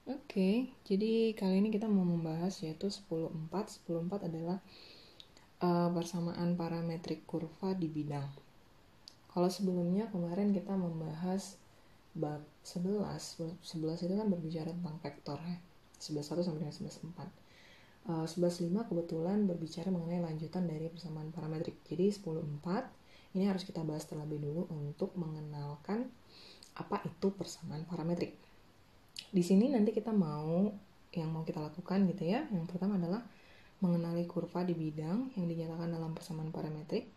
Oke, jadi kali ini kita mau membahas yaitu 10.4. 10.4 adalah persamaan parametrik kurva di bidang. Kalau sebelumnya kemarin kita membahas bab 11. 11 itu kan berbicara tentang vektor ya. 11.1 sampai dengan 11.4. 11.5 kebetulan berbicara mengenai lanjutan dari persamaan parametrik. Jadi 10.4 ini harus kita bahas terlebih dulu untuk mengenalkan apa itu persamaan parametrik. Di sini nanti kita mau kita lakukan gitu ya. Yang pertama adalah mengenali kurva di bidang yang dinyatakan dalam persamaan parametrik.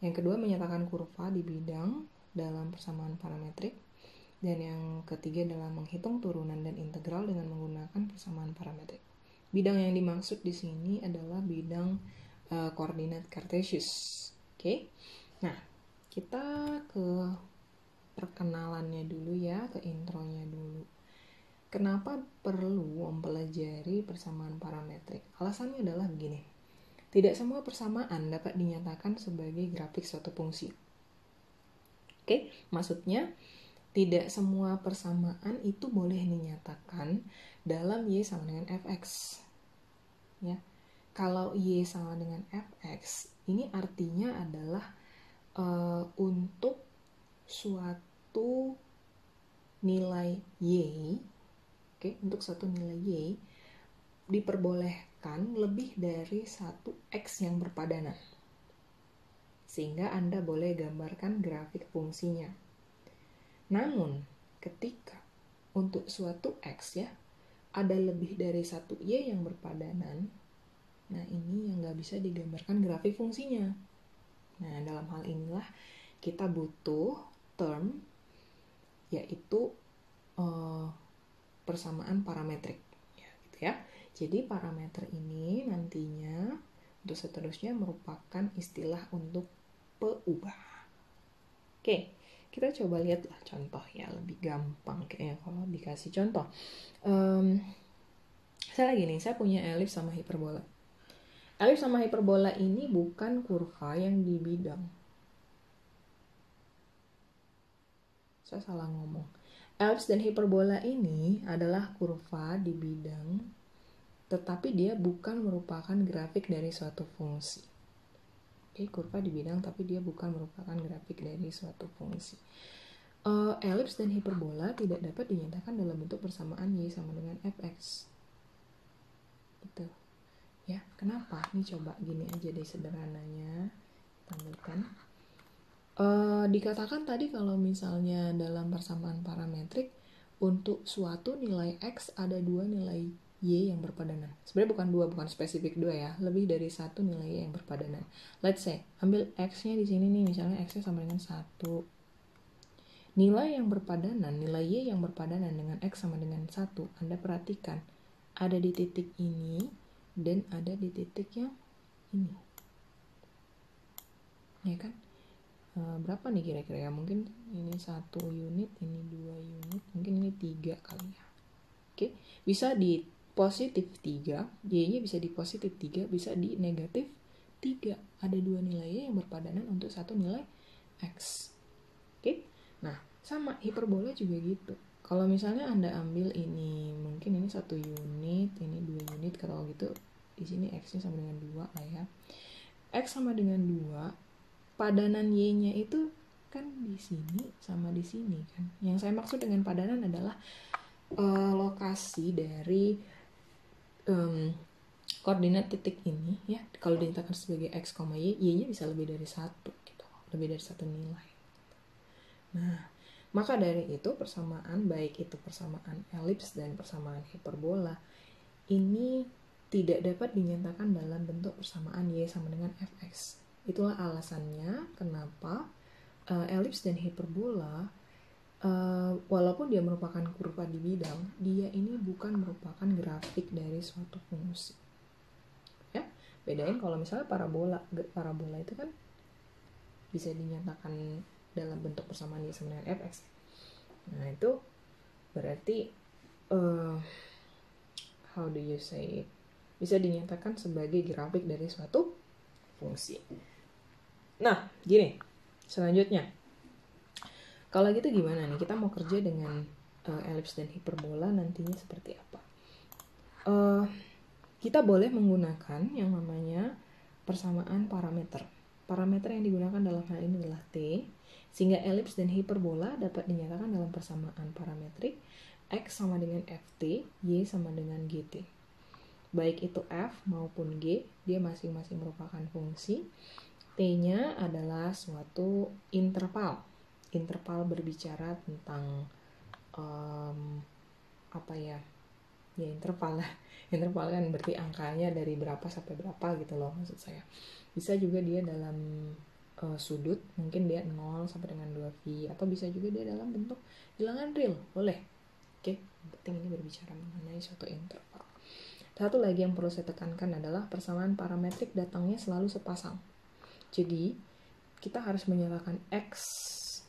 Yang kedua, menyatakan kurva di bidang dalam persamaan parametrik. Dan yang ketiga adalah menghitung turunan dan integral dengan menggunakan persamaan parametrik. Bidang yang dimaksud di sini adalah bidang koordinat Cartesius. Oke. Nah, kita ke perkenalannya dulu ya, ke intronya dulu. Kenapa perlu mempelajari persamaan parametrik? Alasannya adalah begini. Tidak semua persamaan dapat dinyatakan sebagai grafik suatu fungsi. Oke, maksudnya tidak semua persamaan itu boleh dinyatakan dalam Y sama dengan Fx. Ya. Kalau Y sama dengan Fx, ini artinya adalah untuk suatu nilai Y, untuk suatu nilai Y diperbolehkan lebih dari satu X yang berpadanan. Sehingga Anda boleh gambarkan grafik fungsinya. Namun, ketika untuk suatu X ya, ada lebih dari satu Y yang berpadanan, nah ini yang nggak bisa digambarkan grafik fungsinya. Nah, dalam hal inilah kita butuh term, yaitu persamaan parametrik. Ya, gitu ya. Jadi parameter ini nantinya untuk seterusnya merupakan istilah untuk peubah. Oke, kita coba lihatlah contoh ya, lebih gampang kayaknya kalau dikasih contoh. Saya punya elips sama hiperbola. Elips sama hiperbola ini bukan kurva yang di bidang. Saya salah ngomong. Elips dan hiperbola ini adalah kurva di bidang, tetapi dia bukan merupakan grafik dari suatu fungsi. Oke, kurva di bidang tapi dia bukan merupakan grafik dari suatu fungsi. Elips dan hiperbola tidak dapat dinyatakan dalam bentuk persamaan Y sama dengan Fx. Gitu. Ya, kenapa? Ini coba gini aja deh sederhananya. Tampilkan. Dikatakan tadi kalau misalnya dalam persamaan parametrik untuk suatu nilai X ada dua nilai Y yang berpadanan. Sebenarnya bukan spesifik dua ya, lebih dari satu nilai Y yang berpadanan. Let's say, ambil X-nya di sini nih, misalnya X-nya sama dengan 1. Nilai yang berpadanan, nilai Y yang berpadanan dengan X sama dengan 1, Anda perhatikan, ada di titik ini dan ada di titik yang ini. Ya kan? Berapa nih kira-kira ya? Mungkin ini 1 unit, ini 2 unit, mungkin ini 3 kali ya. Oke, bisa di positif 3, Y-nya bisa di positif 3, bisa di negatif 3. Ada dua nilai Y yang berpadanan untuk satu nilai X. Oke, nah sama hiperbola juga gitu. Kalau misalnya Anda ambil ini, mungkin ini 1 unit, ini 2 unit, kalau gitu di sini X-nya sama dengan 2 lah ya. X sama dengan 2, padanan Y-nya itu kan di sini sama di sini kan. Yang saya maksud dengan padanan adalah lokasi dari koordinat titik ini ya. Kalau dinyatakan sebagai X, Y, Y-nya bisa lebih dari 1 gitu. Lebih dari 1 nilai. Nah, maka dari itu persamaan, baik itu persamaan elips dan persamaan hiperbola, ini tidak dapat dinyatakan dalam bentuk persamaan Y sama dengan Fx. Itulah alasannya kenapa elips dan hiperbola, walaupun dia merupakan kurva di bidang, dia ini bukan merupakan grafik dari suatu fungsi. Ya, bedain kalau misalnya parabola itu kan bisa dinyatakan dalam bentuk persamaan Y sama dengan Fx. Nah, itu berarti how do you say it? Bisa dinyatakan sebagai grafik dari suatu fungsi. Nah, gini. Selanjutnya. Kalau gitu gimana nih? Kita mau kerja dengan elips dan hiperbola nantinya seperti apa. Kita boleh menggunakan yang namanya persamaan parameter. Parameter yang digunakan dalam hal ini adalah T, sehingga elips dan hiperbola dapat dinyatakan dalam persamaan parametrik X sama dengan Ft, Y sama dengan Gt. Baik itu F maupun G, dia masing-masing merupakan fungsi. T-nya adalah suatu interval. Interval berbicara tentang ya interval lah. Interval kan berarti angkanya dari berapa sampai berapa gitu loh maksud saya. Bisa juga dia dalam sudut, mungkin dia 0 sampai dengan 2V, atau bisa juga dia dalam bentuk bilangan real, boleh. Oke, penting ini berbicara mengenai suatu interval. Satu lagi yang perlu saya tekankan adalah persamaan parametrik datangnya selalu sepasang. Jadi kita harus menyatakan X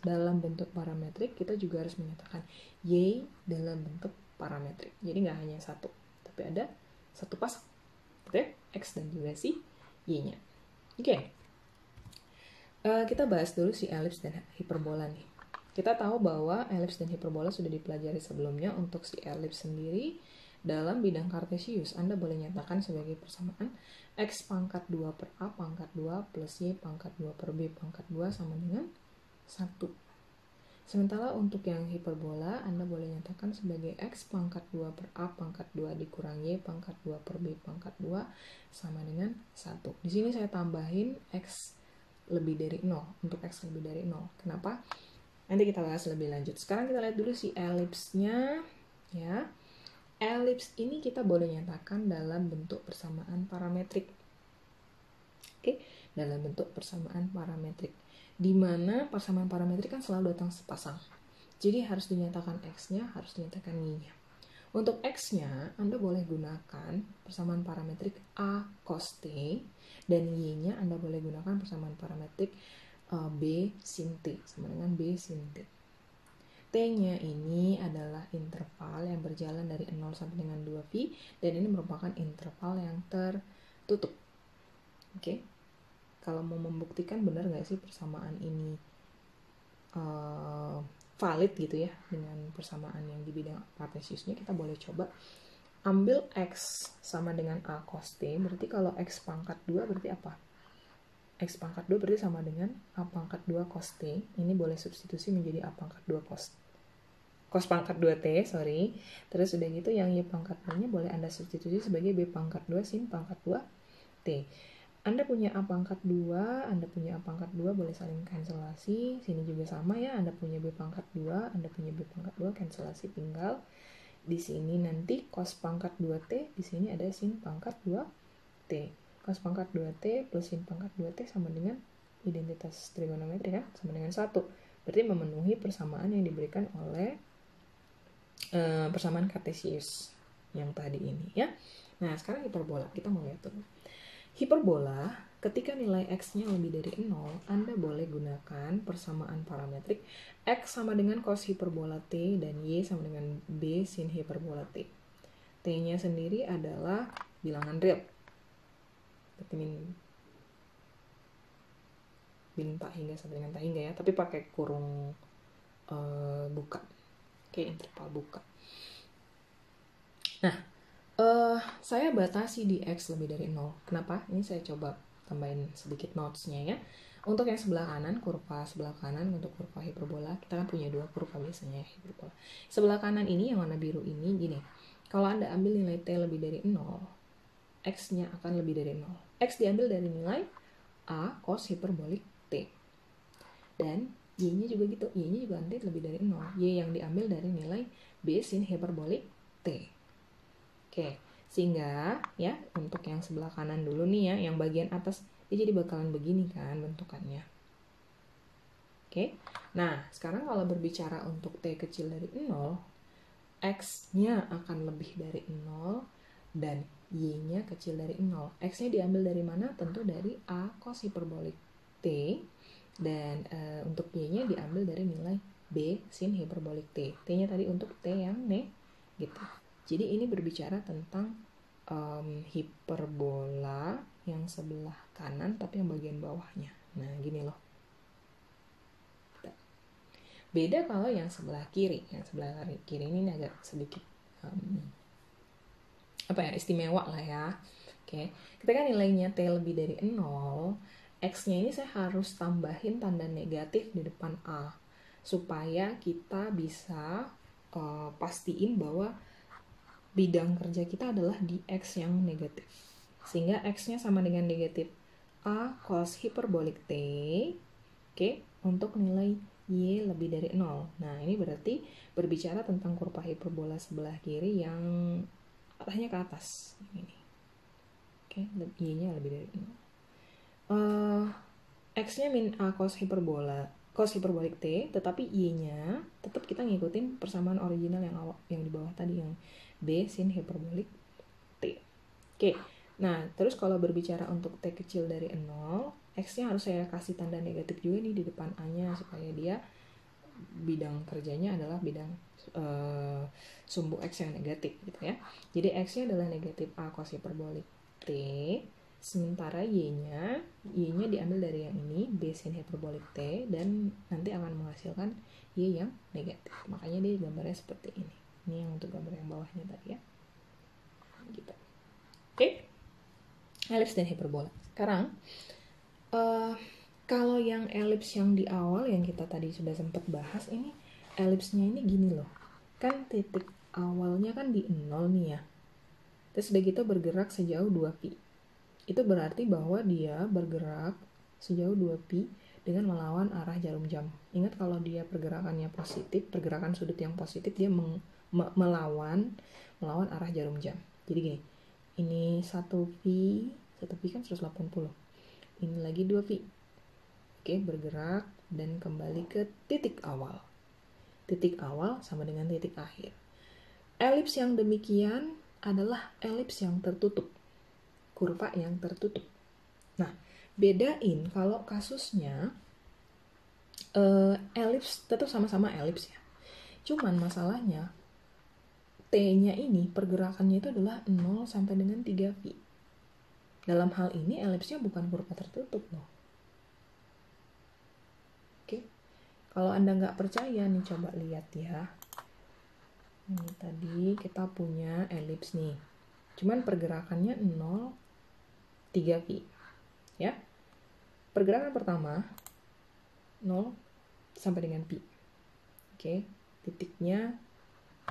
dalam bentuk parametrik, kita juga harus menyatakan Y dalam bentuk parametrik. Jadi nggak hanya satu, tapi ada satu pasang, oke? X dan juga si Y-nya. Oke. Kita bahas dulu si elips dan hiperbola nih. Kita tahu bahwa elips dan hiperbola sudah dipelajari sebelumnya. Untuk si elips sendiri dalam bidang kartesius, Anda boleh nyatakan sebagai persamaan X pangkat 2 per A pangkat 2 plus Y pangkat 2 per B pangkat 2 sama dengan 1. Sementara untuk yang hiperbola, Anda boleh nyatakan sebagai X pangkat 2 per A pangkat 2 dikurang Y pangkat 2 per B pangkat 2 sama dengan 1. Di sini saya tambahin X lebih dari 0, untuk X lebih dari 0. Kenapa? Nanti kita bahas lebih lanjut. Sekarang kita lihat dulu si elipsnya, ya. Elips ini kita boleh nyatakan dalam bentuk persamaan parametrik. Oke, dalam bentuk persamaan parametrik. Di mana persamaan parametrik kan selalu datang sepasang. Jadi harus dinyatakan X-nya, harus dinyatakan Y-nya. Untuk X-nya, Anda boleh gunakan persamaan parametrik A cos T, dan Y-nya Anda boleh gunakan persamaan parametrik B sin T, sama dengan B sin T. T-nya ini adalah interval yang berjalan dari 0 sampai dengan 2V, dan ini merupakan interval yang tertutup. Oke? Kalau mau membuktikan benar nggak sih persamaan ini valid gitu ya dengan persamaan yang di bidang kartesiusnya, kita boleh coba ambil X sama dengan A cos T. Berarti kalau X pangkat 2 berarti apa? X pangkat 2 berarti sama dengan A pangkat 2 cos T. Ini boleh substitusi menjadi A pangkat 2 cos pangkat 2T, sorry. Terus udah gitu yang Y pangkat 2-nya boleh Anda substitusi sebagai B pangkat 2 sin pangkat 2T. Anda punya A pangkat 2, Anda punya A pangkat 2, boleh saling kanselasi. Sini juga sama ya, Anda punya B pangkat 2, Anda punya B pangkat 2, kanselasi tinggal. Di sini nanti cos pangkat 2T, di sini ada sin pangkat 2T. Cos pangkat 2T plus sin pangkat 2T sama dengan identitas trigonometri kan, sama dengan 1. Berarti memenuhi persamaan yang diberikan oleh persamaan kartesius yang tadi ini ya. Nah, sekarang hiperbola, kita mau lihat dulu. Hiperbola, ketika nilai X-nya lebih dari 0, Anda boleh gunakan persamaan parametrik X sama dengan cos hiperbola T dan Y sama dengan B sin hiperbola T. T-nya sendiri adalah bilangan real. Berarti min tak hingga sampai dengan tak hingga ya, tapi pakai kurung buka. Oke, interval buka. Nah, saya batasi di X lebih dari 0. Kenapa? Ini saya coba tambahin sedikit notes-nya ya. Untuk yang sebelah kanan, kurva sebelah kanan untuk kurva hiperbola, kita kan punya dua kurva biasanya hiperbola. Sebelah kanan ini yang warna biru ini gini. Kalau Anda ambil nilai T lebih dari 0, X-nya akan lebih dari 0. X diambil dari nilai A cos hiperbolik T. Dan Y-nya juga gitu. Y-nya juga nanti lebih dari 0. Y yang diambil dari nilai B sin hiperbolik T. Oke, sehingga ya untuk yang sebelah kanan dulu nih ya, yang bagian atas dia jadi bakalan begini kan bentukannya. Oke, nah sekarang kalau berbicara untuk T kecil dari 0, X-nya akan lebih dari 0 dan Y-nya kecil dari 0. X-nya diambil dari mana? Tentu dari A cos hiperbolik T, dan untuk Y-nya diambil dari nilai B sin hiperbolik T. T-nya tadi untuk T yang gitu. Jadi ini berbicara tentang hiperbola yang sebelah kanan tapi yang bagian bawahnya. Nah gini loh. Beda kalau yang sebelah kiri. Yang sebelah kiri ini agak sedikit istimewa lah ya. Oke, ketika nilainya T lebih dari 0, X-nya ini saya harus tambahin tanda negatif di depan A supaya kita bisa pastiin bahwa bidang kerja kita adalah di X yang negatif. Sehingga X-nya sama dengan negatif A cos hiperbolik T, untuk nilai Y lebih dari 0. Nah, ini berarti berbicara tentang kurva hiperbola sebelah kiri yang arahnya ke atas. Ini. Y-nya lebih dari 0. X-nya min A cos hiperbolik T, tetapi Y-nya tetap kita ngikutin persamaan original yang di bawah tadi, yang B sin hiperbolik T. Nah, terus kalau berbicara untuk T kecil dari 0, X-nya harus saya kasih tanda negatif juga nih di depan A-nya, supaya dia bidang kerjanya adalah bidang sumbu X yang negatif gitu ya. Jadi X-nya adalah negatif A cos hiperbolik T, sementara Y-nya diambil dari yang ini, B sin hiperbolik T, dan nanti akan menghasilkan Y yang negatif. Makanya dia gambarnya seperti ini. Ini yang untuk gambar yang bawahnya tadi ya. Gitu. Elips dan hiperbola. Sekarang kalau yang elips yang di awal yang kita tadi sudah sempat bahas, ini elipsnya ini gini loh. Kan titik awalnya kan di 0 nih ya. Terus udah gitu bergerak sejauh 2pi. Itu berarti bahwa dia bergerak sejauh 2pi dengan melawan arah jarum jam. Ingat kalau dia pergerakannya positif, pergerakan sudut yang positif, dia melawan arah jarum jam. Jadi gini, ini 1pi kan 180. Ini lagi 2pi. Bergerak dan kembali ke titik awal. Titik awal sama dengan titik akhir. Elips yang demikian adalah elips yang tertutup. Kurva yang tertutup. Nah, bedain kalau kasusnya elips tetap sama-sama elips ya. Cuman masalahnya T-nya ini pergerakannya itu adalah 0 sampai dengan 3pi. Dalam hal ini elipsnya bukan kurva tertutup loh. Kalau Anda nggak percaya nih, coba lihat ya. Ini tadi kita punya elips nih. Cuman pergerakannya 0, 3pi. Ya. Pergerakan pertama 0 sampai dengan pi. Titiknya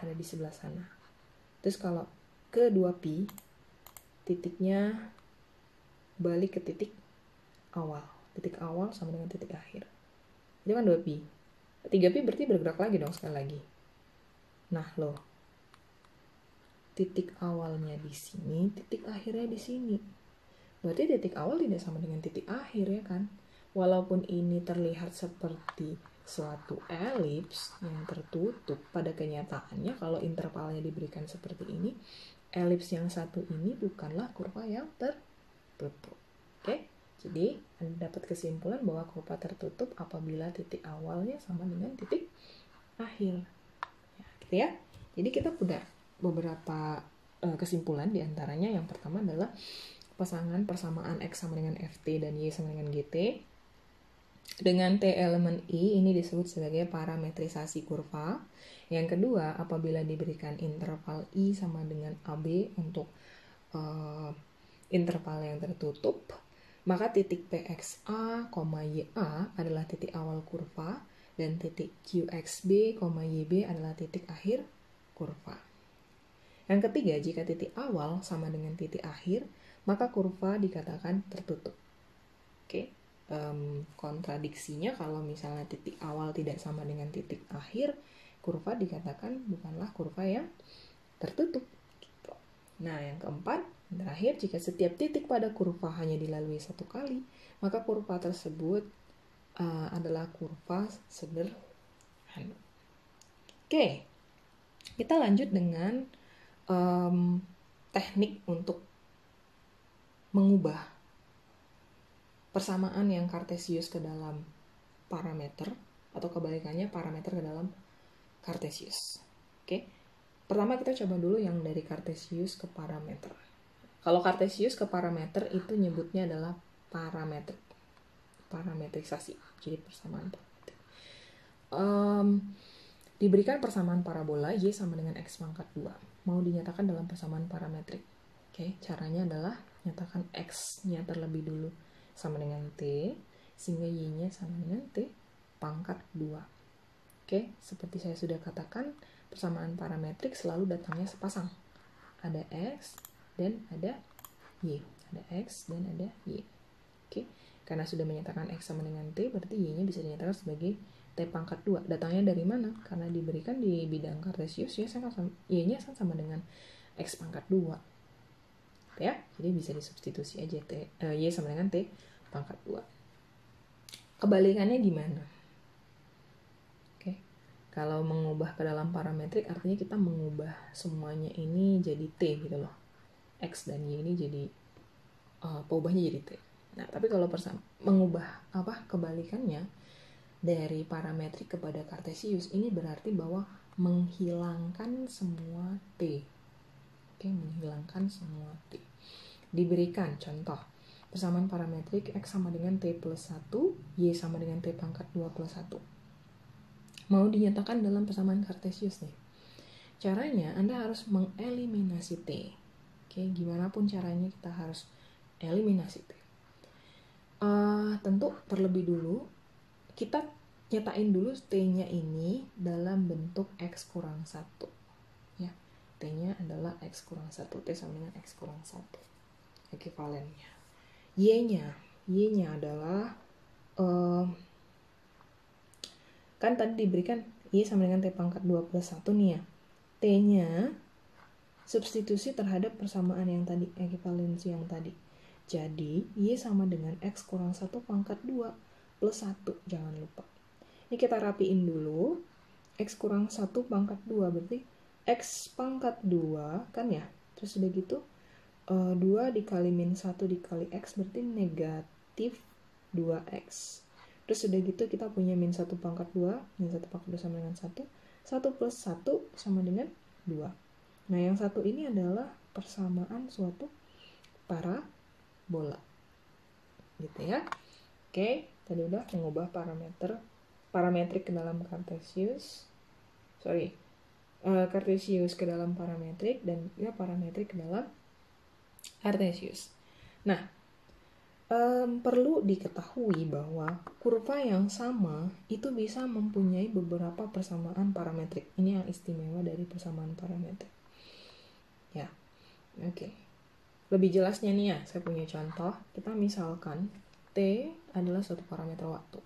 ada di sebelah sana. Terus kalau ke 2pi, titiknya balik ke titik awal. Titik awal sama dengan titik akhir. Itu kan 2pi. 3pi berarti bergerak lagi dong sekali lagi. Nah, loh. Titik awalnya di sini, titik akhirnya di sini. Berarti titik awal tidak sama dengan titik akhir ya kan? Walaupun ini terlihat seperti suatu elips yang tertutup, pada kenyataannya kalau intervalnya diberikan seperti ini, elips yang satu ini bukanlah kurva yang tertutup. Jadi Anda dapat kesimpulan bahwa kurva tertutup apabila titik awalnya sama dengan titik akhir. Ya, gitu ya. Jadi kita punya beberapa kesimpulan, diantaranya yang pertama adalah pasangan persamaan X sama dengan FT dan Y sama dengan GT dengan T elemen I ini disebut sebagai parametrisasi kurva. Yang kedua, apabila diberikan interval I sama dengan AB untuk interval yang tertutup, maka titik PXA, YA adalah titik awal kurva dan titik QXB, YB adalah titik akhir kurva. Yang ketiga, jika titik awal sama dengan titik akhir, maka kurva dikatakan tertutup. Kontradiksinya kalau misalnya titik awal tidak sama dengan titik akhir, kurva dikatakan bukanlah kurva yang tertutup. Nah, yang keempat, terakhir, jika setiap titik pada kurva hanya dilalui satu kali, maka kurva tersebut adalah kurva sederhana. Kita lanjut dengan teknik untuk mengubah persamaan yang kartesius ke dalam parameter, atau kebalikannya parameter ke dalam kartesius. Pertama kita coba dulu yang dari kartesius ke parameter. Kalau kartesius ke parameter itu nyebutnya adalah parametrisasi. Jadi persamaan parameter. diberikan persamaan parabola Y sama dengan X pangkat 2. Mau dinyatakan dalam persamaan parametrik. Oke, caranya adalah nyatakan X-nya terlebih dulu sama dengan T, sehingga Y-nya sama dengan T pangkat 2. Oke, seperti saya sudah katakan, persamaan parametrik selalu datangnya sepasang. Ada X dan ada Y. Ada X dan ada Y. Oke, karena sudah menyatakan X sama dengan T, berarti Y-nya bisa dinyatakan sebagai T pangkat 2. Datangnya dari mana? Karena diberikan di bidang kartesius, Y-nya sama dengan X pangkat 2. Ya, jadi bisa disubstitusi aja Y sama dengan T pangkat 2. Kebalikannya gimana? Oke, kalau mengubah ke dalam parametrik, artinya kita mengubah semuanya ini jadi T gitu loh. X dan Y ini jadi peubahnya jadi T. Nah, tapi kalau mengubah kebalikannya dari parametrik kepada kartesius, ini berarti bahwa menghilangkan semua T. Oke, menghilangkan semua T. Diberikan contoh, persamaan parametrik X sama dengan T plus 1, Y sama dengan T pangkat 2 plus 1. Mau dinyatakan dalam persamaan kartesius nih. Caranya, Anda harus mengeliminasi T. Oke, gimana pun caranya kita harus eliminasi T. Tentu terlebih dulu kita nyatain dulu T-nya ini dalam bentuk X kurang 1. Ya, T-nya adalah X kurang 1. T sama dengan X kurang 1. Ekivalennya. Y-nya adalah kan tadi diberikan Y sama dengan T pangkat 2 plus 1 nih ya. T-nya substitusi terhadap persamaan yang tadi, ekivalensi yang tadi. Jadi, Y sama dengan X kurang 1 pangkat 2 plus 1. Jangan lupa. Ini kita rapiin dulu. X kurang 1 pangkat 2 berarti X pangkat 2 kan ya. Terus udah gitu 2 dikali min 1 dikali X berarti negatif 2X. Terus udah gitu kita punya min 1 pangkat 2. Min 1 pangkat 2 sama dengan 1. 1 plus 1 sama dengan 2. Nah, yang satu ini adalah persamaan suatu parabola. Gitu ya. Oke, tadi udah mengubah parametrik ke dalam kartesius. Kartesius ke dalam parametrik dan ya parametrik ke dalam kartesius. Nah, perlu diketahui bahwa kurva yang sama itu bisa mempunyai beberapa persamaan parametrik. Ini yang istimewa dari persamaan parametrik. Ya, oke. Lebih jelasnya nih ya, saya punya contoh. Kita misalkan T adalah suatu parameter waktu.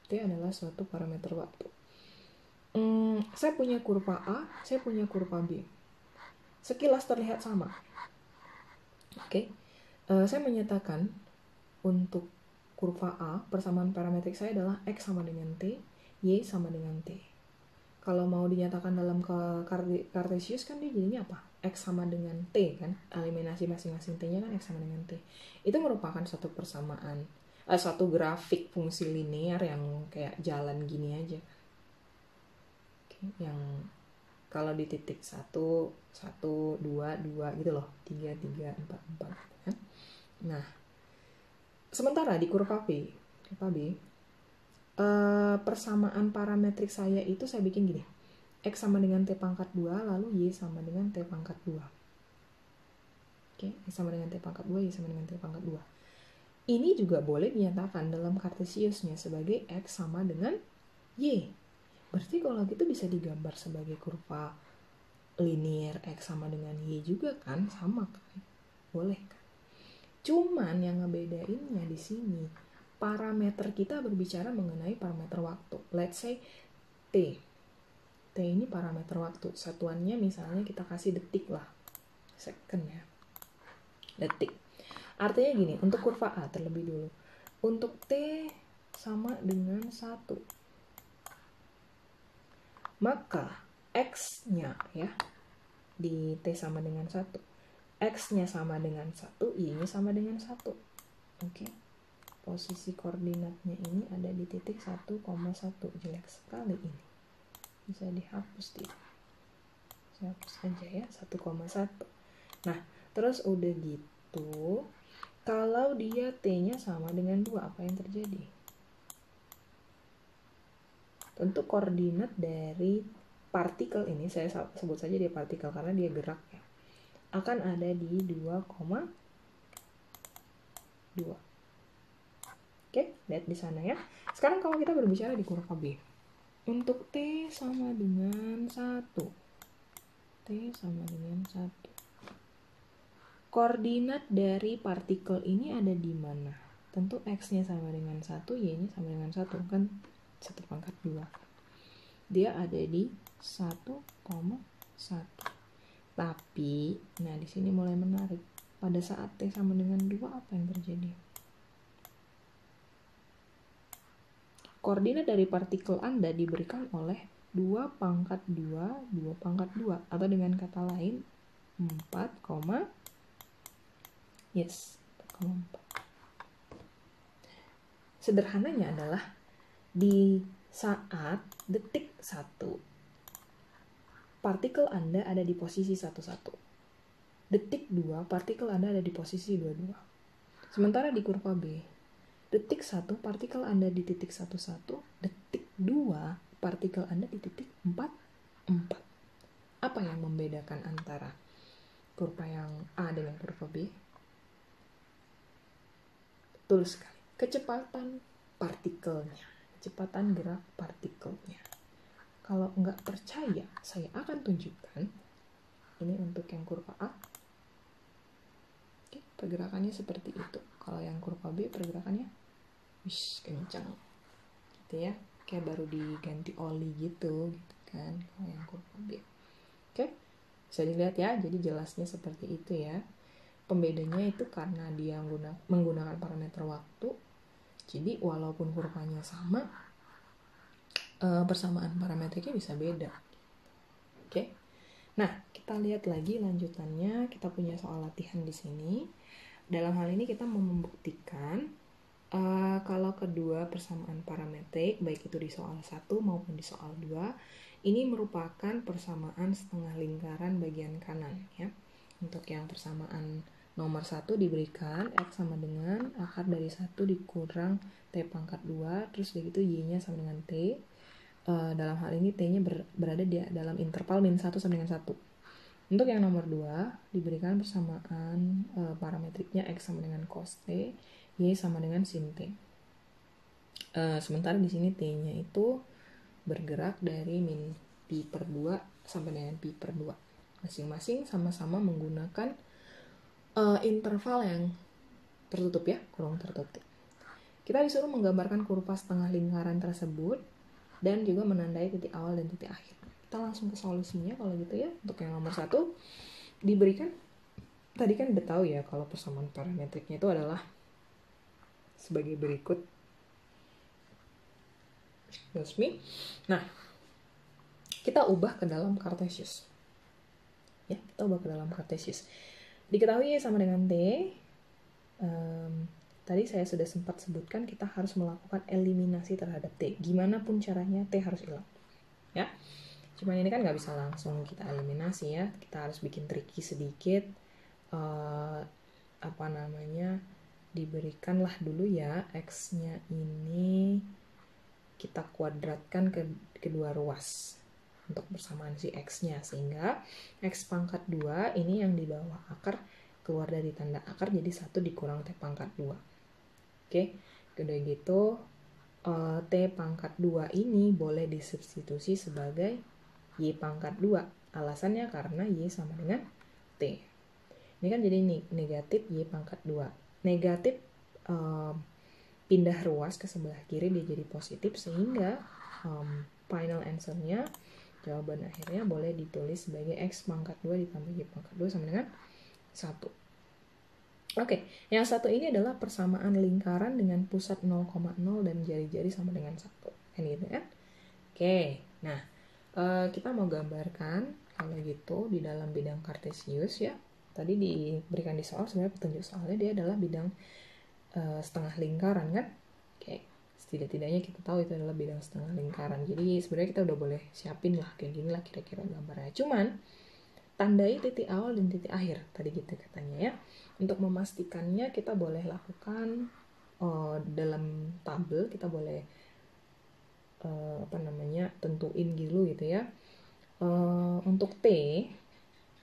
T adalah suatu parameter waktu. Saya punya kurva A, saya punya kurva B. Sekilas terlihat sama. Oke. Saya menyatakan untuk kurva A, persamaan parametrik saya adalah X sama dengan T, Y sama dengan T. Kalau mau dinyatakan dalam kartesius kan dia jadinya apa? X sama dengan T kan? Eliminasi masing-masing T-nya kan X sama dengan T. Itu merupakan suatu persamaan, suatu grafik fungsi linear yang kayak jalan gini aja. Oke, yang kalau di titik 1, 1, 2, 2 gitu loh. 3, 3, 4, 4 kan? Nah, sementara di kurva B, persamaan parametrik saya itu saya bikin gini. X sama dengan T pangkat 2, lalu Y sama dengan T pangkat 2. Oke, X sama dengan T pangkat 2, Y sama dengan T pangkat 2. Ini juga boleh dinyatakan dalam kartesiusnya sebagai X sama dengan Y. Berarti kalau gitu bisa digambar sebagai kurva linear X sama dengan Y juga kan? Sama kan? Boleh kan? Cuman yang ngebedainnya di sini, parameter kita berbicara mengenai parameter waktu. Let's say T. T ini parameter waktu. Satuannya misalnya kita kasih detik lah. Second ya. Detik. Artinya gini, untuk kurva A terlebih dulu. Untuk T sama dengan 1. Maka X-nya ya, di T sama dengan 1. X-nya sama dengan 1, Y-nya sama dengan 1. Oke. Posisi koordinatnya ini ada di titik 1,1. Jelek sekali ini. Bisa dihapus tidak? Saya hapus aja ya, 1,1. Nah, terus udah gitu, kalau dia T-nya sama dengan 2, apa yang terjadi? tentu koordinat dari partikel ini, saya sebut saja dia partikel karena dia gerak ya, akan ada di 2,2. Oke, lihat di sana ya. Sekarang kalau kita berbicara di kurva B, untuk T sama dengan 1, T sama dengan 1, koordinat dari partikel ini ada di mana? Tentu X-nya sama dengan 1, Y-nya sama dengan 1, kan 1/2. Dia ada di 1,1. Tapi, nah di sini mulai menarik. Pada saat T sama dengan 2, apa yang terjadi? Koordinat dari partikel Anda diberikan oleh 2/2, 2/2, atau dengan kata lain 4, yes, 4,4. Sederhananya adalah di saat detik 1, partikel Anda ada di posisi 11. Detik 2, partikel Anda ada di posisi 22. Sementara di kurva B, detik 1, partikel Anda di titik 11, detik 2, partikel Anda di titik 4. Apa yang membedakan antara kurva yang A dengan kurva B? Betul sekali, kecepatan partikelnya, kecepatan gerak partikelnya. Kalau nggak percaya, saya akan tunjukkan. Ini untuk yang kurva A. Oke, pergerakannya seperti itu. Kalau yang kurva B, pergerakannya kencang. Gitu ya. Kayak baru diganti oli gitu kan. Kalau yang kurva B. Oke, bisa dilihat ya. Jadi jelasnya seperti itu ya. Pembedanya itu karena dia menggunakan parameter waktu. Jadi walaupun kurvanya sama, persamaan parametriknya bisa beda. Oke. Nah, kita lihat lagi lanjutannya. Kita punya soal latihan di sini. Dalam hal ini kita mau membuktikan kalau kedua persamaan parametrik, baik itu di soal 1 maupun di soal 2, ini merupakan persamaan setengah lingkaran bagian kanan ya. Untuk yang persamaan nomor 1 diberikan X sama dengan akar dari 1 dikurang T/2, terus begitu Y-nya sama dengan T. Dalam hal ini T-nya berada di dalam interval min 1 sama dengan 1. Untuk yang nomor 2 diberikan persamaan parametriknya X sama dengan cos T, Y sama dengan sin T. Sementara di sini T-nya itu bergerak dari min pi/2 sampai dengan pi/2. Masing-masing sama-sama menggunakan interval yang tertutup ya, kurung tertutup. Kita disuruh menggambarkan kurva setengah lingkaran tersebut dan juga menandai titik awal dan titik akhir. Kita langsung ke solusinya kalau gitu ya. Untuk yang nomor 1 diberikan, tadi kan udah tahu ya kalau persamaan parametriknya itu adalah sebagai berikut. Excuse me. Nah, kita ubah ke dalam Cartesius. Ya, kita ubah ke dalam Cartesius. Diketahui sama dengan T. Tadi saya sudah sempat sebutkan kita harus melakukan eliminasi terhadap T. Gimana pun caranya T harus hilang. Ya. Cuman ini kan nggak bisa langsung kita eliminasi ya. Kita harus bikin tricky sedikit. Diberikanlah dulu ya X-nya ini kita kuadratkan ke kedua ruas untuk persamaan si X-nya, sehingga X/2 ini yang di bawah akar keluar dari tanda akar jadi 1 dikurang T/2. Oke, udah gitu T/2 ini boleh disubstitusi sebagai Y/2. Alasannya karena Y sama dengan T. Ini kan jadi negatif Y/2. Negatif pindah ruas ke sebelah kiri dia jadi positif, sehingga final answer-nya, jawaban akhirnya boleh ditulis sebagai X/2 ditambah Y/2 sama dengan 1. Oke, yang satu ini adalah persamaan lingkaran dengan pusat 0,0 dan jari-jari sama dengan 1. Kan gitu kan? Oke, nah kita mau gambarkan kalau gitu di dalam bidang Cartesius ya. Tadi diberikan di soal, sebenarnya petunjuk soalnya dia adalah bidang setengah lingkaran kan. Oke, setidak-tidaknya kita tahu itu adalah bidang setengah lingkaran. Jadi sebenarnya kita udah boleh siapin lah kayak gini lah kira-kira gambarnya. Cuman tandai titik awal dan titik akhir tadi gitu katanya ya. Untuk memastikannya kita boleh lakukan dalam tabel, kita boleh tentuin dulu gitu ya. Untuk T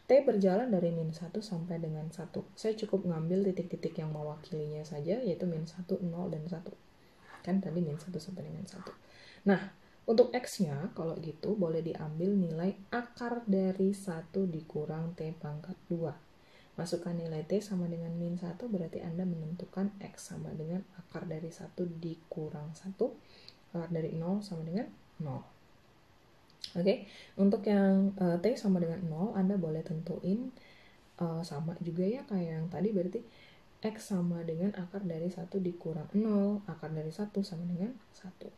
berjalan dari min 1 sampai dengan 1. Saya cukup ngambil titik-titik yang mewakilinya saja, yaitu min 1, 0, dan 1. Kan tadi min 1 sampai dengan 1. Nah, untuk X-nya, kalau gitu boleh diambil nilai akar dari 1 dikurang T pangkat 2. Masukkan nilai T sama dengan min 1, berarti Anda menentukan X sama dengan akar dari 1 dikurang 1. Akar dari 0 sama dengan 0. Oke, untuk yang T sama dengan 0, Anda boleh tentuin sama juga ya kayak yang tadi, berarti X sama dengan akar dari 1 dikurang 0, akar dari 1 sama dengan 1.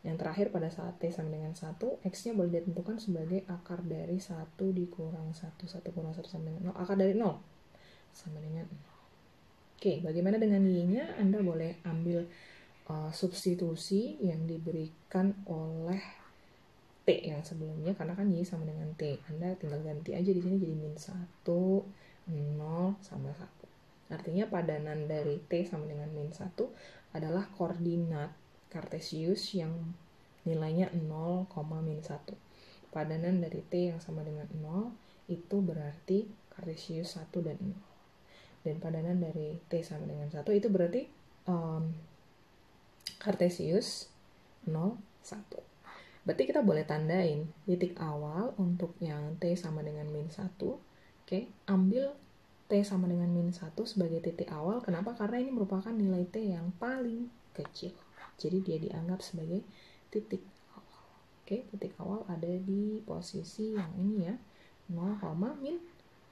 Yang terakhir pada saat T sama dengan 1, X-nya boleh ditentukan sebagai akar dari 1 dikurang 1, 1 kurang 1 sama dengan 0, akar dari 0 sama dengan 0. Oke, bagaimana dengan Y-nya? Anda boleh ambil substitusi yang diberikan oleh T yang sebelumnya, karena kan Y sama dengan T. Anda tinggal ganti aja di sini jadi min 1, 0, sama 1. Artinya padanan dari T sama dengan min 1 adalah koordinat kartesius yang nilainya 0, min 1. Padanan dari T yang sama dengan 0 itu berarti kartesius 1 dan 0. Dan padanan dari T sama dengan 1 itu berarti kartesius 0, 1. Berarti kita boleh tandain titik awal untuk yang T sama dengan min 1. Oke, ambil T sama dengan min 1 sebagai titik awal. Kenapa? Karena ini merupakan nilai T yang paling kecil. Jadi dia dianggap sebagai titik awal. Oke, titik awal ada di posisi yang ini ya, 0, min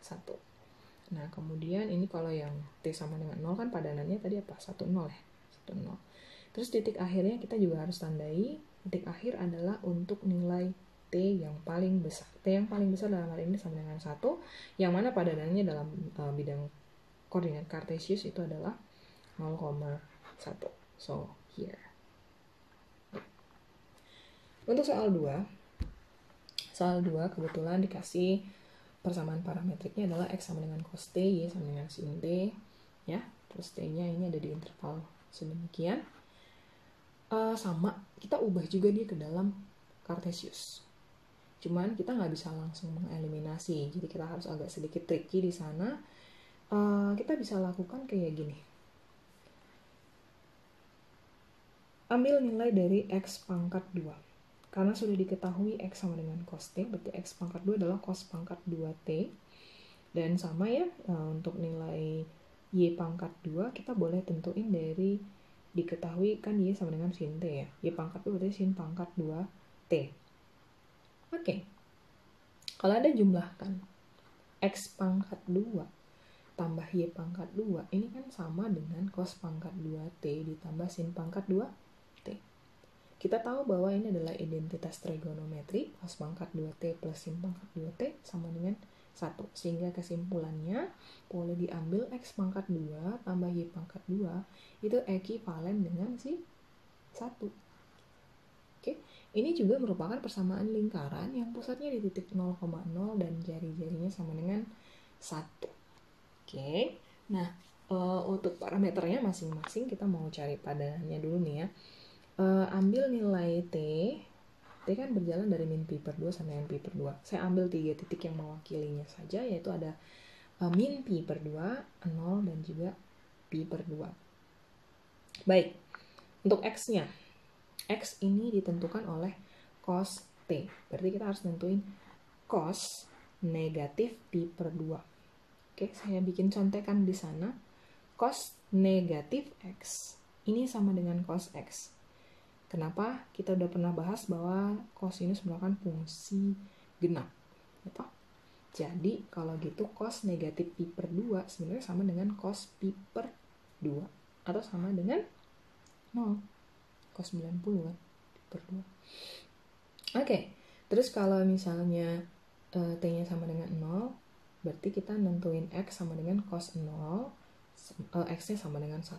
1. Nah, kemudian ini kalau yang T sama dengan 0 kan padanannya tadi apa? 1, 0 ya. 1, 0. Terus titik akhirnya kita juga harus tandai. Titik akhir adalah untuk nilai T yang paling besar. T yang paling besar dalam hal ini sama dengan 1, yang mana padanannya dalam bidang koordinat kartesius itu adalah 0,1. So, here. Untuk soal 2 kebetulan dikasih persamaan parametriknya adalah X sama dengan cos T, Y sama dengan sin T, ya. Terus T-nya ini ada di interval sedemikian. Sama, kita ubah juga dia ke dalam kartesius. Cuman kita nggak bisa langsung mengeliminasi, jadi kita harus agak sedikit tricky di sana. Kita bisa lakukan kayak gini. Ambil nilai dari X pangkat 2. Karena sudah diketahui X sama dengan cos T, berarti X pangkat 2 adalah cos pangkat 2T. Dan sama ya, untuk nilai Y pangkat 2, kita boleh tentuin dari diketahui kan Y sama dengan sin T ya. Y pangkat 2 berarti sin pangkat 2T. Oke. Kalau ada jumlahkan X pangkat 2 tambah Y pangkat 2, ini kan sama dengan cos pangkat 2T ditambah sin pangkat 2T. Kita tahu bahwa ini adalah identitas trigonometri, cos pangkat 2T plus sin pangkat 2T sama dengan 1. Sehingga kesimpulannya boleh diambil X pangkat 2 tambah Y pangkat 2 itu ekivalen dengan si 1. Oke, ini juga merupakan persamaan lingkaran yang pusatnya di titik 0,0 dan jari-jarinya sama dengan 1. Oke, nah untuk parameternya masing-masing kita mau cari padanannya dulu nih ya. Ambil nilai T kan berjalan dari min pi per 2 sampai min pi per 2. Saya ambil 3 titik yang mewakilinya saja, yaitu ada min pi per 2, 0, dan juga pi per 2. Baik, untuk X-nya. X ini ditentukan oleh cos T. Berarti kita harus nentuin cos negatif pi per 2. Oke, saya bikin contekan di sana. Cos negatif X ini sama dengan cos X. Kenapa? Kita udah pernah bahas bahwa cosinus merupakan fungsi genap. Apa? Jadi, kalau gitu cos negatif pi per 2 sebenarnya sama dengan cos pi per 2. Atau sama dengan 0. Cos 90 kan? Pi per 2. Oke. Terus kalau misalnya T-nya sama dengan 0, berarti kita nentuin X sama dengan cos 0, X-nya sama dengan 1.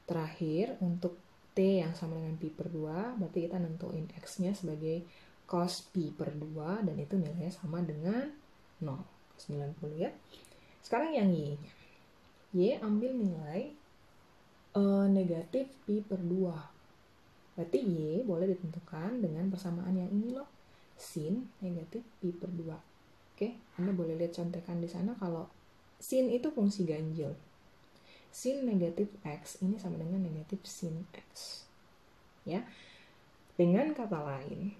Terakhir, untuk T yang sama dengan pi per 2, berarti kita nentuin X-nya sebagai cos pi per 2, dan itu nilainya sama dengan 0, cos 90 ya. Sekarang yang Y-nya. Y ambil nilai negatif pi per 2. Berarti Y boleh ditentukan dengan persamaan yang ini loh, sin negatif pi per 2. Oke, Anda boleh lihat contekan di sana kalau sin itu fungsi ganjil. Sin negatif X ini sama dengan negatif sin X. Ya. Dengan kata lain,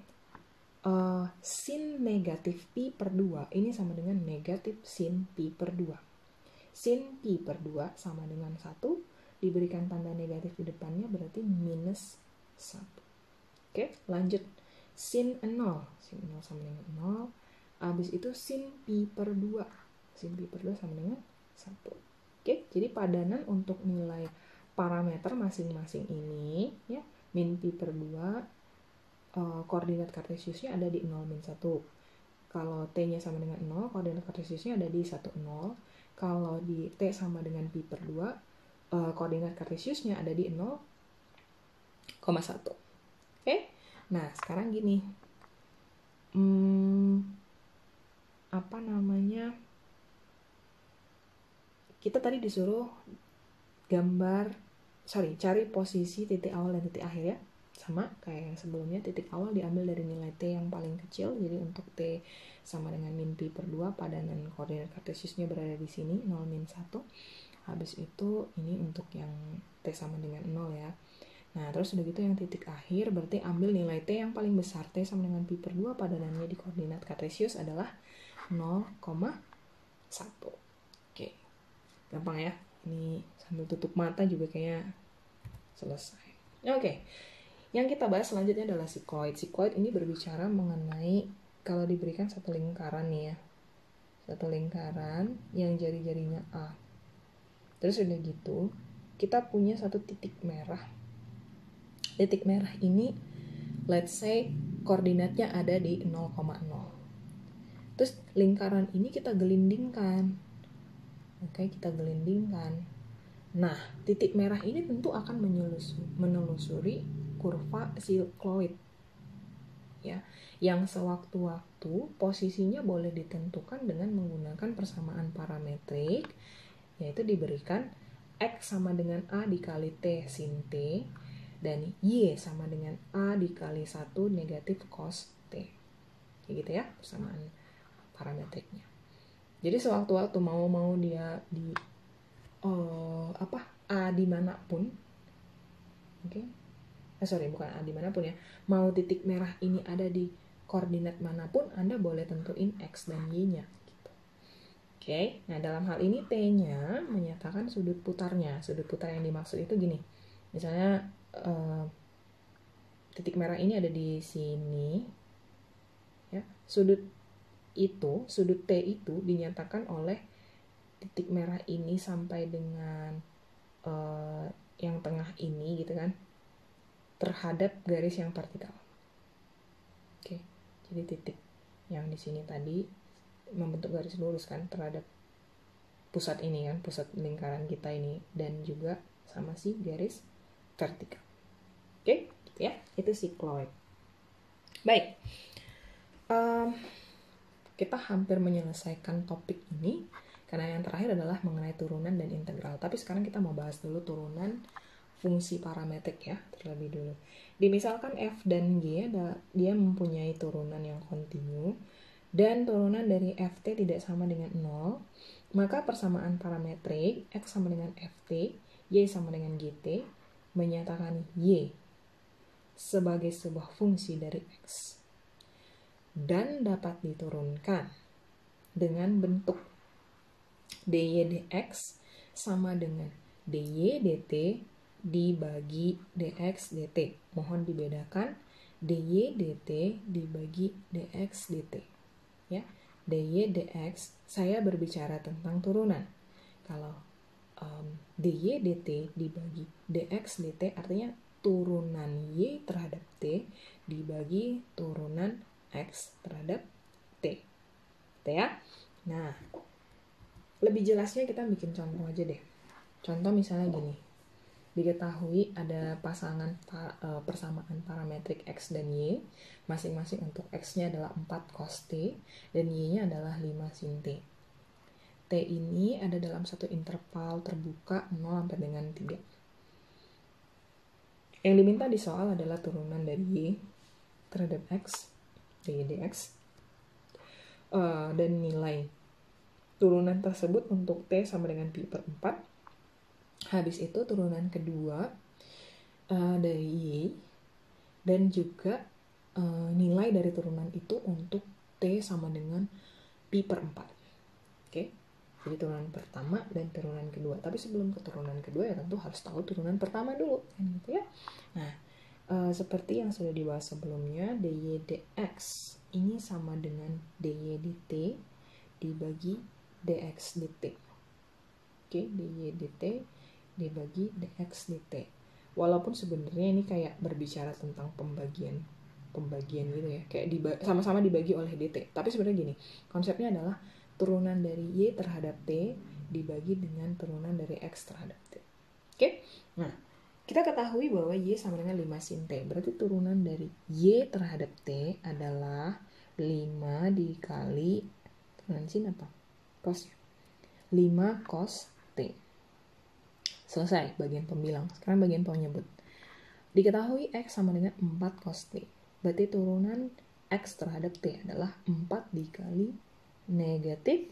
sin negatif pi per 2 ini sama dengan negatif sin pi per 2. Sin pi per 2 sama dengan 1, diberikan tanda negatif di depannya berarti minus 1. Oke, lanjut. Sin 0 sama dengan 0. Habis itu sin pi per 2. Sin pi per 2 sama dengan 1. Oke, jadi padanan untuk nilai parameter masing-masing ini ya, min pi per 2, koordinat kartesiusnya ada di 0, min 1. Kalau T-nya sama dengan 0, koordinat kartesiusnya ada di 1, 0. Kalau di T sama dengan pi per 2, koordinat kartesiusnya ada di 0,1. Oke? Nah, sekarang gini. Kita tadi disuruh cari posisi titik awal dan titik akhir ya. Sama kayak yang sebelumnya, titik awal diambil dari nilai T yang paling kecil. Jadi untuk T sama dengan min pi per 2, padanan koordinat kartesiusnya berada di sini, 0, min 1. Habis itu ini untuk yang T sama dengan 0 ya. Nah, terus udah gitu yang titik akhir berarti ambil nilai T yang paling besar, T sama dengan pi per 2, padanannya di koordinat kartesius adalah 0,1. Oke, gampang ya. Ini sambil tutup mata juga kayaknya selesai. Oke, yang kita bahas selanjutnya adalah sikloid. Sikloid ini berbicara mengenai kalau diberikan satu lingkaran nih ya. Satu lingkaran yang jari-jarinya A. Terus udah gitu, kita punya satu titik merah. Titik merah ini, let's say, koordinatnya ada di 0,0. Terus lingkaran ini kita gelindingkan. Oke, kita gelindingkan. Nah, titik merah ini tentu akan menelusuri kurva sikloid. Ya, yang sewaktu-waktu posisinya boleh ditentukan dengan menggunakan persamaan parametrik, yaitu diberikan X sama dengan A dikali T sin T, dan Y sama dengan A dikali 1 negatif cos T. Kayak gitu ya, persamaan parametriknya. Jadi sewaktu-waktu mau dia di A dimanapun, oke? Bukan A dimanapun ya. Mau titik merah ini ada di koordinat manapun, Anda boleh tentuin X dan Y-nya. Gitu. Oke, nah dalam hal ini T-nya menyatakan sudut putarnya. Sudut putar yang dimaksud itu gini. Misalnya titik merah ini ada di sini. Ya, sudut T itu dinyatakan oleh titik merah ini sampai dengan yang tengah ini gitu kan, terhadap garis yang vertikal. Oke, jadi titik yang di sini tadi membentuk garis lurus kan terhadap pusat ini kan, pusat lingkaran kita ini, dan juga sama si garis vertikal. Oke, gitu ya, itu sikloid. Baik, kita hampir menyelesaikan topik ini karena yang terakhir adalah mengenai turunan dan integral. Tapi sekarang kita mau bahas dulu turunan fungsi parametrik ya, terlebih dulu. Dimisalkan f dan g dia mempunyai turunan yang kontinu dan turunan dari ft tidak sama dengan 0, maka persamaan parametrik x sama dengan ft, y sama dengan gt menyatakan y sebagai sebuah fungsi dari x dan dapat diturunkan dengan bentuk dy dx sama dengan dy dt dibagi dx dt. Mohon dibedakan dy dt dibagi dx dt. Ya, dy dx saya berbicara tentang turunan. Kalau dy dt dibagi dx dt artinya turunan y terhadap t dibagi turunan x terhadap t. Gitu ya. Nah, lebih jelasnya kita bikin contoh aja deh. Contoh misalnya gini. Diketahui ada persamaan parametrik x dan y. Masing-masing untuk x-nya adalah 4 cos t dan y-nya adalah 5 sin t. T ini ada dalam satu interval terbuka 0 sampai dengan 3. Yang diminta di soal adalah turunan dari Y terhadap X, dy dx, dan nilai turunan tersebut untuk T sama dengan pi per 4. Habis itu turunan kedua dari Y, dan juga nilai dari turunan itu untuk T sama dengan pi per 4. Oke, jadi turunan pertama dan turunan kedua. Tapi sebelum ke turunan kedua ya tentu harus tahu turunan pertama dulu, kan gitu ya. Nah, seperti yang sudah dibahas sebelumnya, dy dx ini sama dengan dy dt dibagi dx dt. Oke, dy dt dibagi dx dt. Walaupun sebenarnya ini kayak berbicara tentang pembagian gitu ya, kayak sama-sama dibagi oleh dt. Tapi sebenarnya gini, konsepnya adalah turunan dari y terhadap t dibagi dengan turunan dari x terhadap t. Oke, nah kita ketahui bahwa y sama dengan 5 sin t. Berarti turunan dari y terhadap t adalah 5 dikali turunan sin apa? Cos ya. 5 cos t. Selesai bagian pembilang. Sekarang bagian penyebut. Diketahui x sama dengan 4 cos t. Berarti turunan x terhadap t adalah 4 dikali negatif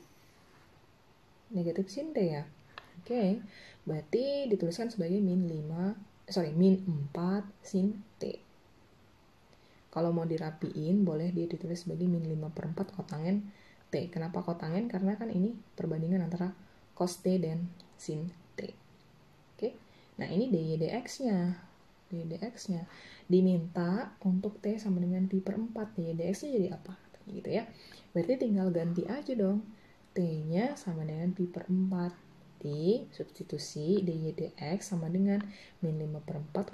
sin t ya. Oke, berarti dituliskan sebagai min 4 sin t. Kalau mau dirapiin, boleh dia ditulis sebagai min 5 per 4 kotangen t. Kenapa kotangen? Karena kan ini perbandingan antara cos t dan sin t. Oke, nah ini dy dx-nya. Dy dx-nya diminta untuk t sama dengan pi per 4. Dy dx-nya jadi apa? Gitu ya. Berarti tinggal ganti aja dong. T-nya sama dengan pi per 4. Di substitusi dy dx sama dengan min 5 per 4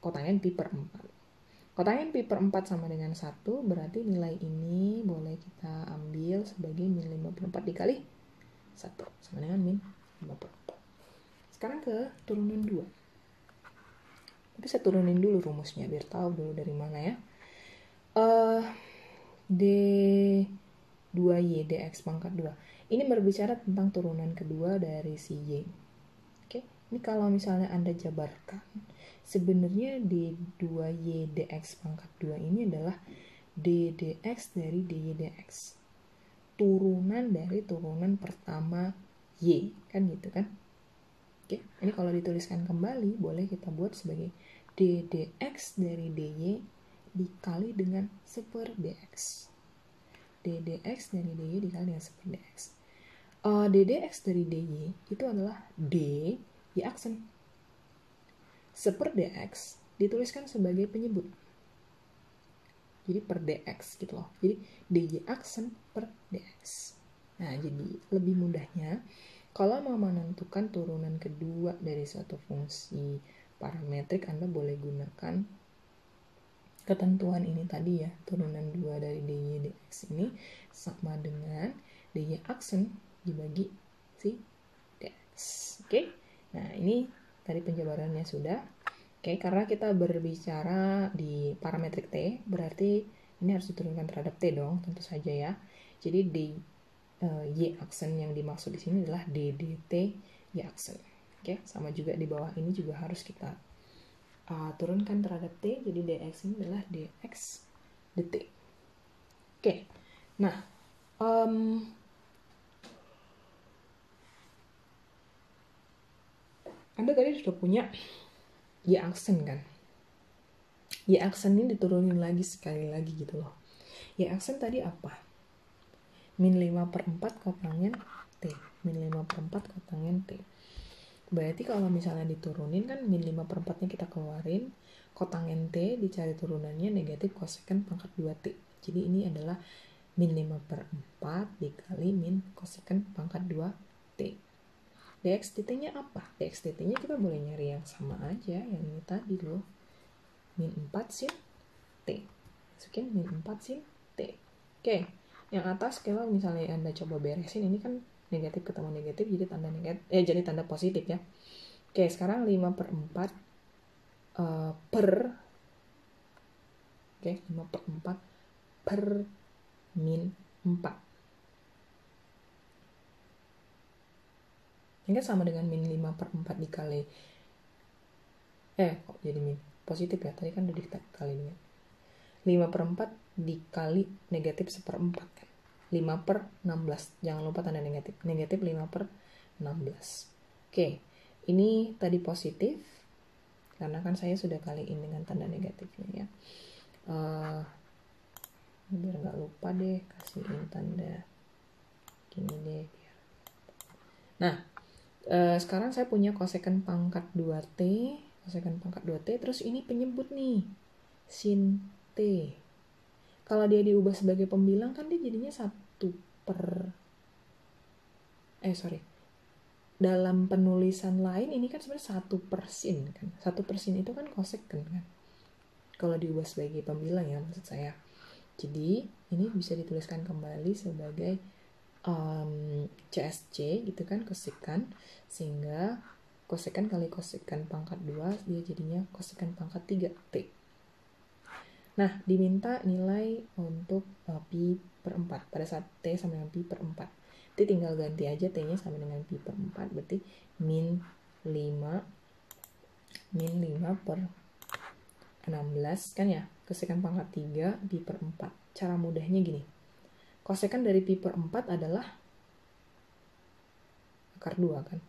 kotangen pi per 4. Kotangen pi per 4 sama dengan 1, berarti nilai ini boleh kita ambil sebagai min 5 per 4 dikali 1, sama dengan min 5 per 4. Sekarang ke turunan 2. Tapi saya turunin dulu rumusnya, biar tahu dulu dari mana ya. D2y dx pangkat 2. Ini berbicara tentang turunan kedua dari si y. Oke, ini kalau misalnya Anda jabarkan, sebenarnya D2y dx pangkat 2 ini adalah d dx dari dy dx. Turunan dari turunan pertama y, kan gitu kan? Oke, ini kalau dituliskan kembali, boleh kita buat sebagai d dx dari dy dikali dengan 1 dx. d dx dari dy dikali dengan 1 dx. d dx dari dy itu adalah d y aksen. 1 dx dituliskan sebagai penyebut. Jadi per dx gitu loh. Jadi dy aksen per dx. Nah, jadi lebih mudahnya, kalau mau menentukan turunan kedua dari suatu fungsi parametrik, Anda boleh gunakan ketentuan ini tadi ya. Turunan 2 dari dy dx ini sama dengan dy aksen dibagi si dx. Oke? Nah, ini tadi penjabarannya sudah. Oke, karena kita berbicara di parametrik T, berarti ini harus diturunkan terhadap T dong, tentu saja ya. Jadi y aksen yang dimaksud di sini adalah d dt y aksen. Oke, sama juga di bawah ini juga harus kita turunkan terhadap T, jadi dx ini adalah dx dt. Oke, nah Anda tadi sudah punya y aksen kan? Y aksen ini diturunin lagi sekali lagi gitu loh. Y aksen tadi apa? Min 5 per 4 kotangen T. Min 5 per 4 kotangen T. Berarti kalau misalnya diturunin kan min 5 per 4 nya kita keluarin, kotangen T dicari turunannya negatif koseken pangkat 2T. Jadi ini adalah min 5 per 4 dikali min koseken pangkat 2T. dx dt nya apa? Dx dt nya kita boleh nyari yang sama aja, yang ini tadi loh. Min 4 sin T. Masukin min 4 sin T. Oke, yang atas kalau misalnya Anda coba beresin, ini kan negatif ketemu negatif, jadi tanda negatif, jadi tanda positif ya. Oke, sekarang 5 per 4 5 per 4 per min 4. Ini kan sama dengan min 5 per 4 dikali Kok jadi positif ya, tadi kan udah dikali dengan 5/4 dikali negatif 1/4 kan, 5/16, jangan lupa tanda negatif 5/16. Oke, ini tadi positif karena kan saya sudah kaliin dengan tanda negatifnya ya. Biar nggak lupa deh, kasihin tanda gini deh. Nah, sekarang saya punya kosekan pangkat 2T, terus ini penyebut nih, sin T. Kalau dia diubah sebagai pembilang kan dia jadinya dalam penulisan lain ini kan sebenarnya 1/sin kan. 1/sin itu kan kosekant kan. Kalau diubah sebagai pembilang ya maksud saya. Jadi ini bisa dituliskan kembali sebagai CSC gitu kan, kosekant, sehingga kosekant kali kosekant pangkat 2 dia jadinya kosekant pangkat 3 T. Nah, diminta nilai untuk pi/4 pada saat T sama dengan pi/4. T tinggal ganti aja T-nya sama dengan pi/4, berarti min 5/16 kan ya, kosekant pangkat 3 pi/4. Cara mudahnya gini, kosekant dari pi/4 adalah akar 2 kan,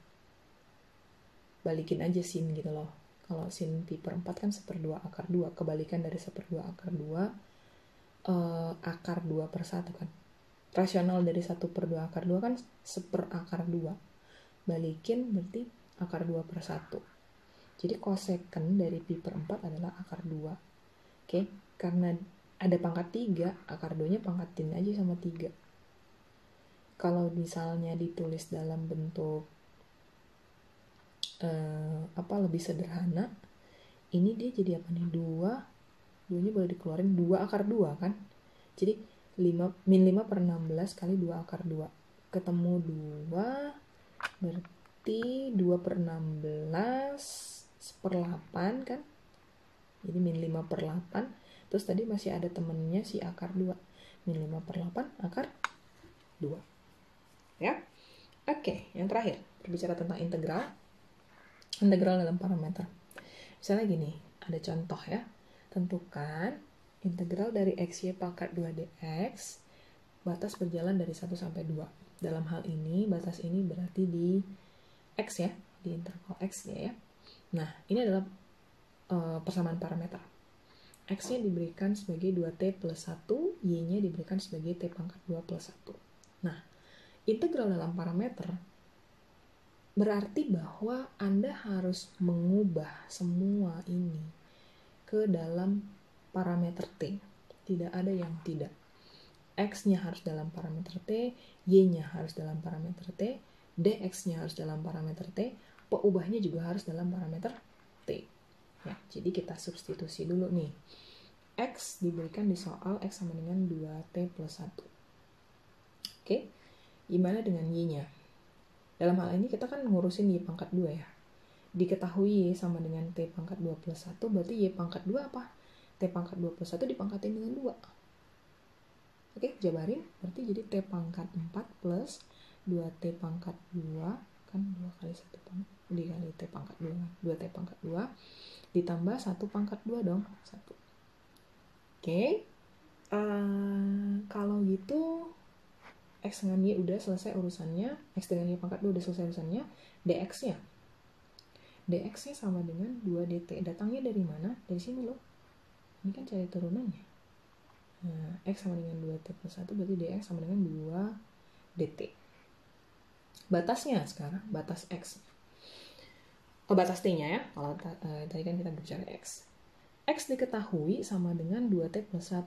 balikin aja sin gitu loh. Kalau sin pi/4 kan 1/2 akar 2, kebalikan dari 1/2 akar 2, akar 2/1 kan. Rasional dari 1/2 akar 2 kan 1/2. Balikin berarti akar 2/1. Jadi kosekant dari pi/4 adalah akar 2. Oke, karena ada pangkat 3, akar 2-nya pangkatin aja sama 3. Kalau misalnya ditulis dalam bentuk lebih sederhana, ini dia jadi apa nih, 2-nya boleh dikeluarin 2 akar 2 kan. Jadi min 5/16 kali 2 akar 2 ketemu 2, berarti 2/16 1/8 kan. Jadi min 5/8, terus tadi masih ada temennya si akar 2, min 5/8 akar 2 ya. Oke, yang terakhir berbicara tentang integral dalam parameter. Misalnya gini, ada contoh ya, tentukan integral dari xy pangkat 2 dx, batas berjalan dari 1 sampai 2. Dalam hal ini, batas ini berarti di x ya, di interval x ya. Nah, ini adalah persamaan parameter. X-nya diberikan sebagai 2t plus 1, y-nya diberikan sebagai t pangkat 2 plus 1. Nah, integral dalam parameter berarti bahwa Anda harus mengubah semua ini ke dalam parameter t. Tidak ada yang tidak. X-nya harus dalam parameter t, y-nya harus dalam parameter t, dx-nya harus dalam parameter t, peubahnya juga harus dalam parameter t. Ya, jadi kita substitusi dulu nih. X diberikan di soal X sama dengan 2T plus 1. Oke, gimana dengan Y-nya? Dalam hal ini kita kan ngurusin Y pangkat 2 ya. Diketahui Y sama dengan T pangkat 2 plus 1, berarti Y pangkat 2 apa? T pangkat 2 plus 1 dipangkatin dengan 2. Oke, jabarin. Berarti jadi T pangkat 4 plus 2T pangkat 2, kan 2 kali 1 dikali T pangkat 2, 2T pangkat 2, ditambah 1 pangkat 2 dong, 1. Oke, kalau gitu X dengan Y udah selesai urusannya, X dengan Y pangkat 2 udah selesai urusannya, dx-nya sama dengan 2 dt. Datangnya dari mana? Dari sini loh. Ini kan cari turunannya. Nah, X sama dengan 2t plus 1 berarti dx sama dengan 2 dt. Batasnya sekarang, batas X. Batas T-nya ya, kalau tadi kan kita bicara X. X diketahui sama dengan 2T plus 1.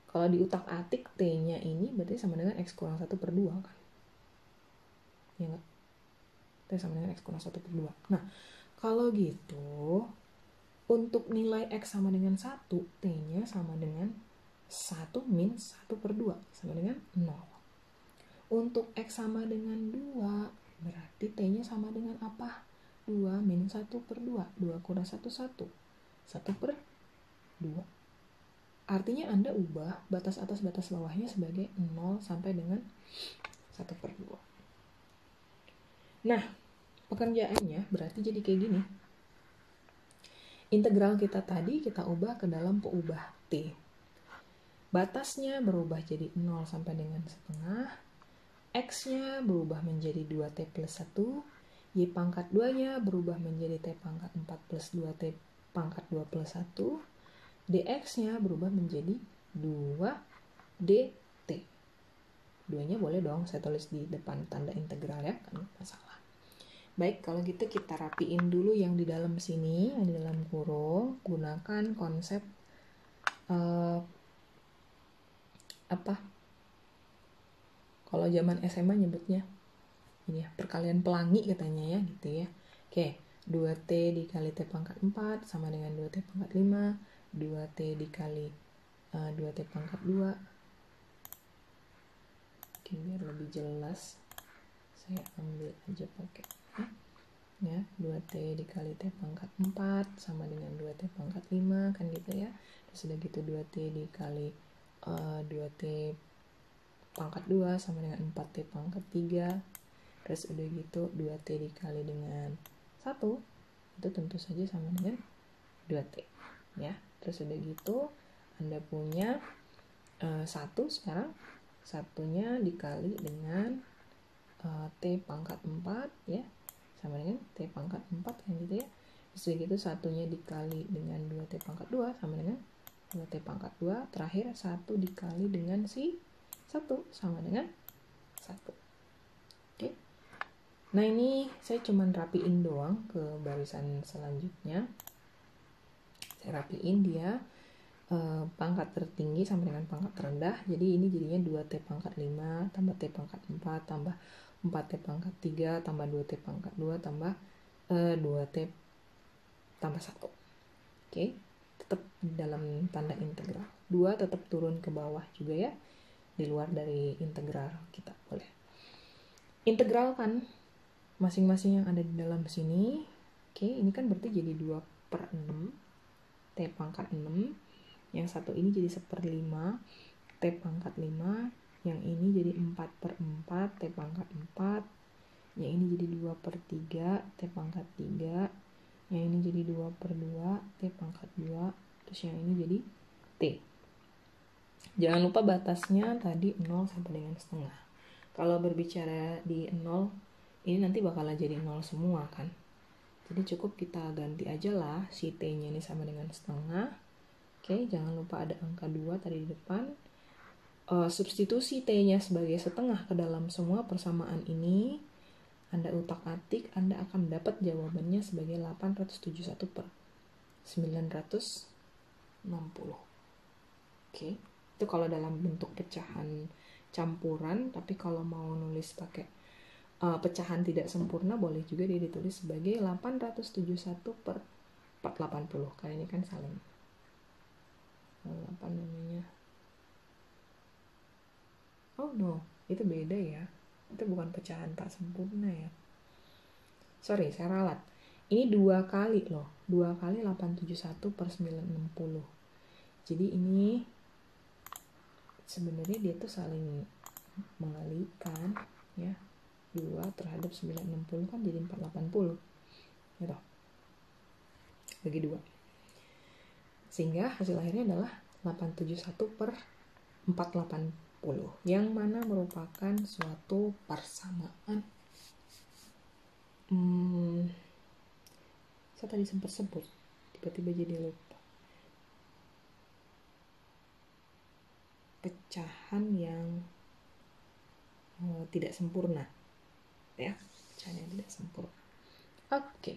Kalau diutak-atik T-nya ini berarti sama dengan X kurang 1/2 kan. Ya enggak? T sama dengan X kurang 1/2. Nah, kalau gitu, untuk nilai X sama dengan 1, T-nya sama dengan 1 min 1/2, sama dengan 0. Untuk X sama dengan 2, berarti T-nya sama dengan apa? 2 min 1/2. 2 kurang 1, 1. 1/2. Artinya Anda ubah batas atas batas bawahnya sebagai 0 sampai dengan 1/2. Nah, pekerjaannya berarti jadi kayak gini. Integral kita tadi kita ubah ke dalam peubah T. Batasnya berubah jadi 0 sampai dengan setengah. X-nya berubah menjadi 2T plus 1. Y pangkat 2-nya berubah menjadi T pangkat 4 plus 2T pangkat 2 plus 1. Dx-nya berubah menjadi 2dt. 2-nya boleh dong saya tulis di depan tanda integral ya, kan masalah. Baik, kalau gitu kita rapiin dulu yang di dalam sini, yang di dalam kurung. Gunakan konsep kalau zaman SMA nyebutnya ini ya, perkalian pelangi katanya ya, gitu ya. Oke, 2T dikali T pangkat 4 sama dengan 2T pangkat 5, 2T dikali 2T pangkat 2. Oke, biar lebih jelas saya ambil aja pakai ya, 2T dikali T pangkat 4 sama dengan 2T pangkat 5, kan gitu ya. Terus udah gitu 2T dikali 2T pangkat 2 sama dengan 4T pangkat 3. Terus udah gitu 2T dikali dengan 1, itu tentu saja sama dengan 2T ya. Terus udah gitu Anda punya 1 sekarang, satunya dikali dengan T pangkat 4 ya, sama dengan T pangkat 4 kan gitu ya. Terus udah gitu satunya dikali dengan 2T pangkat 2 sama dengan 2T pangkat 2. Terakhir 1 dikali dengan si 1 sama dengan 1. Oke. Nah ini saya cuman rapiin doang ke barisan selanjutnya. Saya rapiin dia pangkat tertinggi sama dengan pangkat terendah. Jadi ini jadinya 2T pangkat 5 tambah T pangkat 4 tambah 4T pangkat 3 tambah 2T pangkat 2 tambah 2T tambah 1. Oke, tetap dalam tanda integral. 2 tetap turun ke bawah juga ya, di luar dari integral kita boleh. Integralkan masing-masing yang ada di dalam sini. Oke, ini kan berarti jadi 2/6 T pangkat 6. Yang satu ini jadi 1/5 T pangkat 5. Yang ini jadi 4/4 T pangkat 4. Yang ini jadi 2/3 T pangkat 3. Yang ini jadi 2/2 T pangkat 2. Terus yang ini jadi T. Jangan lupa batasnya tadi 0 sampai dengan setengah. Kalau berbicara di 0, ini nanti bakalan jadi 0 semua kan. Jadi cukup kita ganti aja lah si T-nya ini sama dengan setengah. Oke, jangan lupa ada angka 2 tadi di depan. Substitusi T-nya sebagai setengah ke dalam semua persamaan ini. Anda utak-atik, Anda akan dapat jawabannya sebagai 871/960. Oke, itu kalau dalam bentuk pecahan campuran, tapi kalau mau nulis pakai pecahan tidak sempurna boleh juga dia ditulis sebagai 871/480. Karena ini kan saling apa namanya? Oh no, itu beda ya. Itu bukan pecahan tak sempurna ya. Sorry, saya ralat. Ini 2 kali loh. 2 kali 871/960. Jadi ini sebenarnya dia tuh saling mengalikan ya. 2 terhadap 960 kan jadi 480. Gitu. Bagi 2. Sehingga hasil akhirnya adalah 871/480. Yang mana merupakan suatu persamaan. Saya tadi sempat sebut, tiba-tiba jadi lupa. Pecahan yang tidak sempurna. Ya, pecahan yang tidak sempurna. Oke.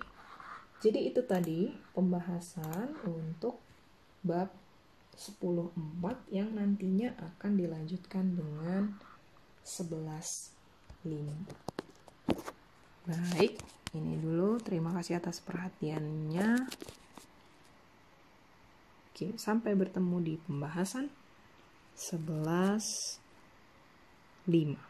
Jadi itu tadi pembahasan untuk bab 10.4 yang nantinya akan dilanjutkan dengan 11.5. Baik, ini dulu. Terima kasih atas perhatiannya. Oke, sampai bertemu di pembahasan 11.5.